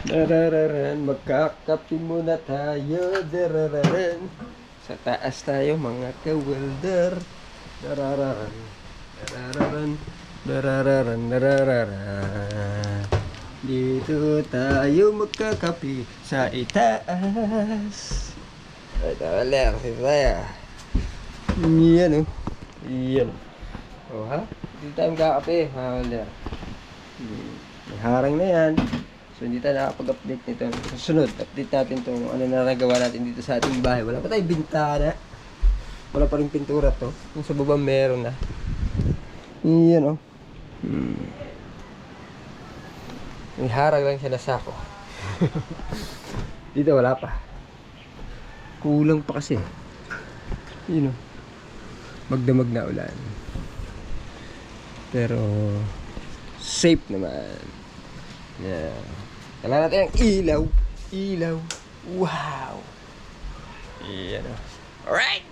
Darararan, magkakape muna tayo. Darararan. Sa taas tayo mga ka-welder. Darararan. Darararan. Darararan. Darararan. Dito tayo magkakape sa itaas. Ito lang, tayo. Yan o. Yan. O ha? Dito tayo magkakape, mga welder. May harang na yan. So hindi tayo nakapag-update nito. Susunod, update natin itong ano na nagawa natin dito sa ating bahay. Wala pa tayong bintana. Wala pa rin pintura to. Yung sa baba meron na. Yan o. May harang lang siya na sako. Dito wala pa. Kulang pa kasi. Yun o. Magdamag na ulan. Pero safe naman. Yeah. Kailangan natin ang ilaw. Ilaw. Wow. Yan o. Alright.